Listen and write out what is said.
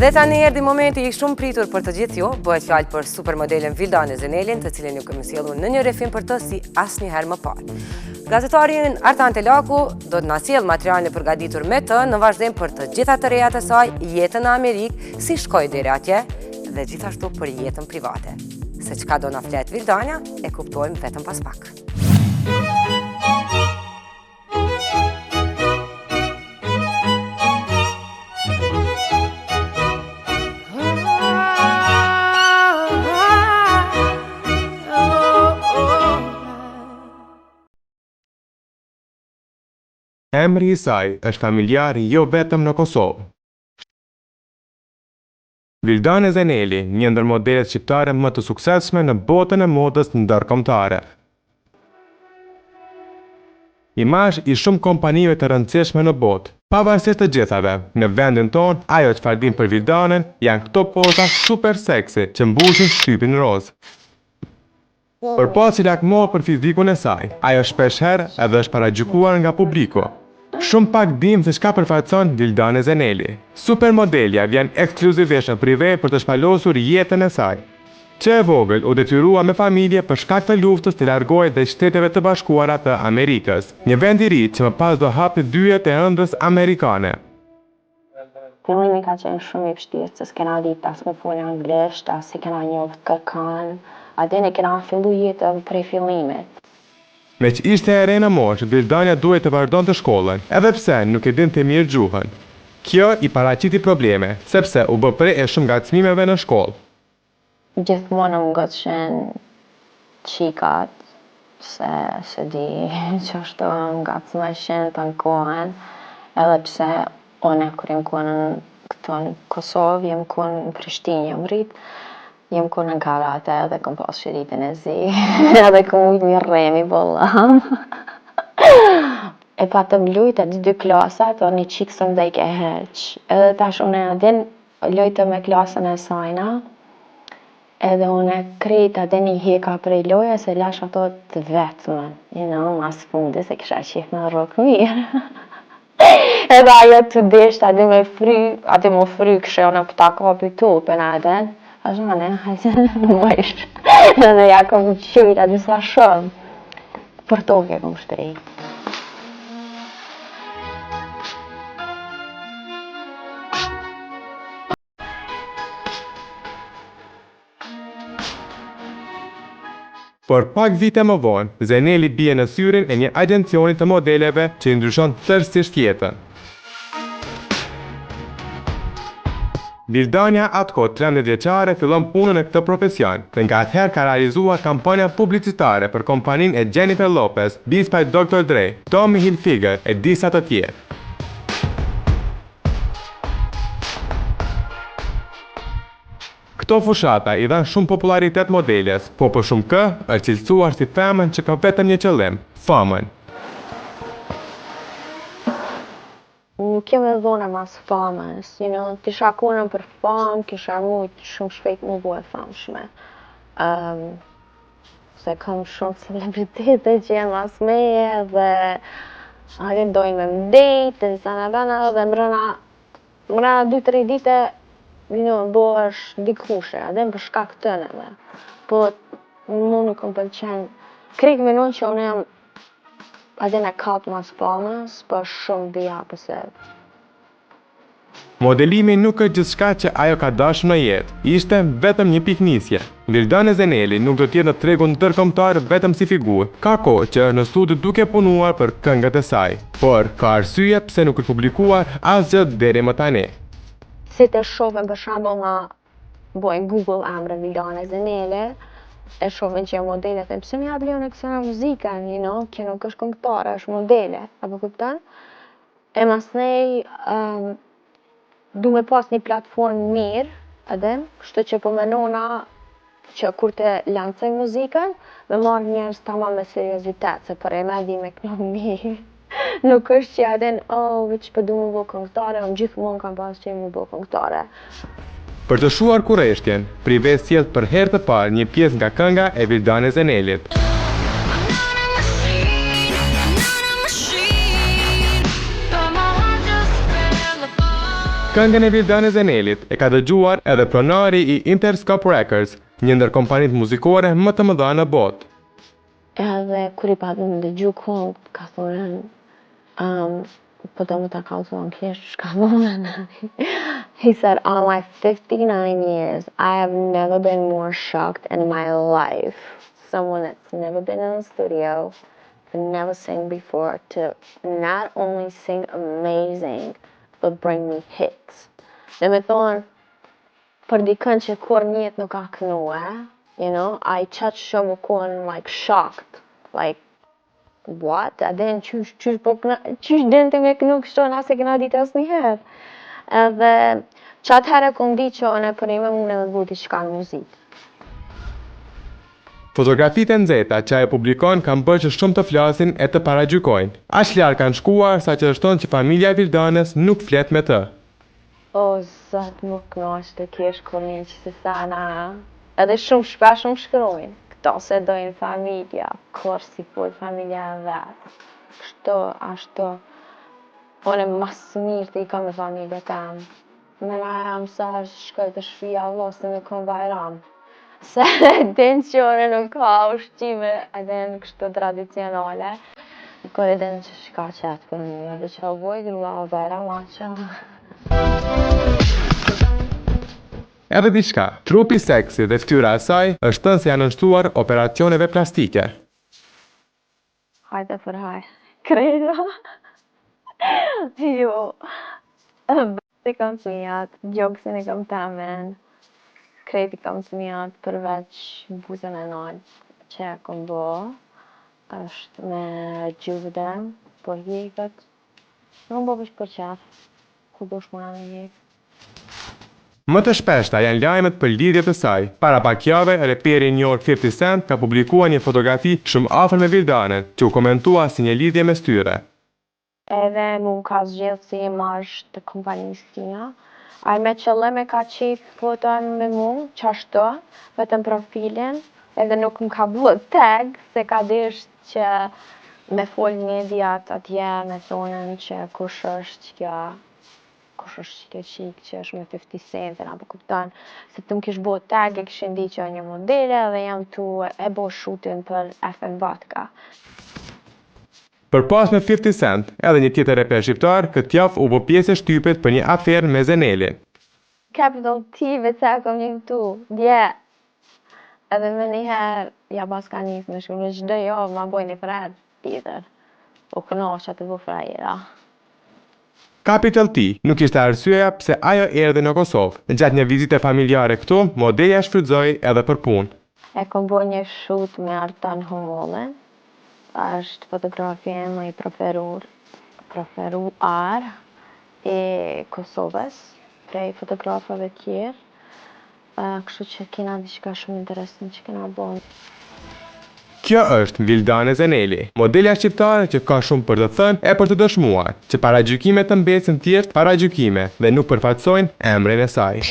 Dhe tani erdhi momenti I shumë pritur për të gjithë ju, bëhet fjalë për supermodelen Vildane Zenelin, të cilin ju kemi sjellur në një refim për të si asnjëherë më parë. Gazetarin Artan Telaku do të na sjellë materialin e përgatitur me të në vazhdim për të gjitha të rejat e saj, jetën në Amerikë, si shkoi deri atje dhe gjithashtu për jetën private. Se çka do na flet Vildania, e kuptojmë vetëm pas pak. Emri I saj është familjar jo vetëm në Kosovë. Vildane Zeneli, një ndër modelet shqiptare më të suksesshme në botën e modës ndërkombëtare. Imazh I shumë kompanive të rëndësishme në botë. Pavarësisht të gjithave, në vendin tonë, ajo çfarë dim për Vildanen janë këto poza super seksi që mbushin shtypin roz. Për pasi lakmor për fizikun e saj, ajo shpeshherë edhe është paragjykuar nga publiku. Shumë pak dim se çka përfaqëson Vildane Zeneli. Supermodelja vjen ekskluzivisht në prive për të shpalosur jetën e saj. Që e vogël u detyrua me familje për shkak të luftës të largohej dhe Shteteve të Bashkuara të Amerikës, një vend I ri që më pas do hapte dyert e ëndrrës amerikane. Fillimi ka qenë shumë I vështirë, se s'kena ditë as me folë anglisht, as I kena njoft kërkan, atë ne kena fillu jetën prej fillimit. Me që ishte e re në moshë, Vildania duhet të vazhdonte shkollën, edhe pse nuk e dinte mirë gjuhën. Kjo I paraqiti probleme, sepse u bë prej e shumë ngacmimeve në shkollë. Gjithmonë më ngacshin qikat, se di që është ngacmëshin të në kohën, edhe pse one kur jem kohën këto në Kosovë, jem kohën në Prishtinë, jem rritë, jem kohën në karate edhe kom pas shiritën e zi, edhe kom ujtë një remi bollam. E patëm lujtë atë 2 klasat, o një qikë së mdej ke heq. Edhe tash une adin lujtë me klasën e sajna, edhe une krejt adin I heka prej loja se lash ato të vetëmën. Mas fundi se kisha qef me rrok mirë. Edhe ajo të desht adin me fry, adin mu fry kështë e une pëta kapi topin adin. A shane, hajtë në mëjsh. Në ja kom qyra disa shumë. Për toke kom shprej. Por pak vite më vonë, Zeneli bie në syrin e një agencioni të modeleve që I ndryshon tërësisht jetën. Vildania atëkohë 13 vjeçare fillon punën në këtë profesion dhe nga atëherë ka realizuar kampanja publicitare për kompaninë e Jennifer Lopez, Beats by Dr. Dre, Tommy Hilfiger e disa të tjerë. Këto fushata I dhanë shumë popularitet modeles, po për shumë kë është cilësuar si femën që ka vetëm një qëllim, famën. Nuk jem e dhona mas famës, kisha konën për famë, kisha mujtë shumë shpejt mu bo e famshme. Se kam shumë celebritete që jem mas meje dhe adin dojnë me mdejt, dhe mrena 2-3 dite bo është dikushe, adin për shkak tëneve. Po mu nuk më pëlqen, krejt minon që unë jam adin e katë mas famës, për shumë dhja pëse. Modelimi nuk është gjithçka që ajo ka dashur në jetë, ishte vetëm një piknisje. Vildane Zeneli nuk do t'jetë në tregun ndërkombëtar vetëm si figurë. Ka kohë që është në studio duke punuar për këngët e saj, por ka arsye pse nuk është publikuar asgjë deri më tani. Si të shohën për shembull nga bojnë Google emrin Vildane Zeneli, e shohën që modelet e pse më jap lejon e kësaj muzikën, që nuk është këngëtare, është modele, apo kupton? E masnej du me pas një platformë mirë, edhem, kështu që po menona që kur të lancoj muzikën, me marrë njerëz tamam me seriozitet, se për e me di me kënon mirë. Nuk është që edhen, veç për du me bo këngëtare, unë gjithmonë kam pas që me bo këngëtare. Për të shuar kurreshtjen, Prive sjell për herë të parë një pjesë nga kënga e Vildane Zenelit. Këngën e Vildane Zenelit e ka dëgjuar edhe pronari I Interscope Records, një ndër kompanitë muzikore më të mëdha në botë. Edhe kur I patëm dëgju këngë, ka thonë, po do më ta kalzon kesh, shka thonë. He said, on my 59 years, I have never been more shocked in my life. Someone that's never been in the studio, never sang before, to not only sing amazing, but bring me hits. Dhe me thonë, për dikën që kur njët nuk ka kënue, you know, I qatë shumë u konë like shocked, like, what? A den qysh den të me kënu kështu në asë e këna ditë asë njëherë. Edhe qatë herë këmë di që në përime më në dhe buti shka në muzikë. Fotografitë e nxehta që ai publikon kanë bërë që shumë të flasin e të paragjykojnë. Aq larg kanë shkuar sa që dështon që familja e Vildanes nuk flet me të. O, zot, nuk knosh të kesh konin që se sana. Edhe shumë shpesh më shkrojnë. Këto se dojnë familja, kur si fol familja e vetë. Kështu, ashtu. Unë mas mirë të I kam me familje tem. Me na jam sa shkoj të shpia vlosë me kom bajram. Se din që unë nuk ka ushqime, edhe në kështu tradicionale. Kur e din që shka qëtë për një, dhe që vojt la vera ma që. Edhe diçka, trupi seksi dhe fytyra e saj është thënë se janë nështuar operacioneve plastike. Hajde për haj. Kredo. Jo. Bëti kam të mijat, gjokësin e kam tamen. Kreti kam të mijat përveç buzën e nalë që e kom bo. është me gjude, po hjekët. Nuk bo për qef. Ku do shmona me hjekë. Më të shpeshta janë lajmet për lidhjet e saj. Para pak jave, reperi i njohur 50 Cent ka publikuar një fotografi shumë afër me Vildanen, që u komentua si një lidhje mes tyre. Edhe mu ka zgjedhë si marrësh të kompanisë tina. Ai me qëllim e ka qef foton me mu, qashtu, vetëm profilin, edhe nuk më ka bë tag, se ka dish që me fol mediat atje me thonë që kush është kjo, kush është kjo qik që është me 50 Centin, apo kupton, se të më kish bo tag e kishin di që një modele dhe jam tu e bo shootin për FM Vodka. Për pas me 50 Cent, edhe një tjetër reper shqiptar, këtë javë u bë pjesë e shtypit për një aferë me Zenelin. Capital T vetë kom një këtu, dje. Edhe me njëherë, ja pas ka njësë me shku, në gjdo javë ma boj një fred tjetër. O kënosh që të bu frajera. Capital T nuk ishte arsyeja pse ajo erdhi në Kosovë. Gjatë një vizite familjare këtu, modelja shfrytëzoi edhe për punë. E kom bo një shoot me Artan Homollën. Është fotografia më I preferuar e Kosovës, prej fotografave tjerë. Kështu që kena diçka shumë interesant që kena bon. Kjo është Vildane Zeneli, modelja shqiptare që ka shumë për të thënë e për të dëshmuar, që paragjykimet të mbesin thjesht paragjykime dhe nuk përfaqësojnë emrin e saj.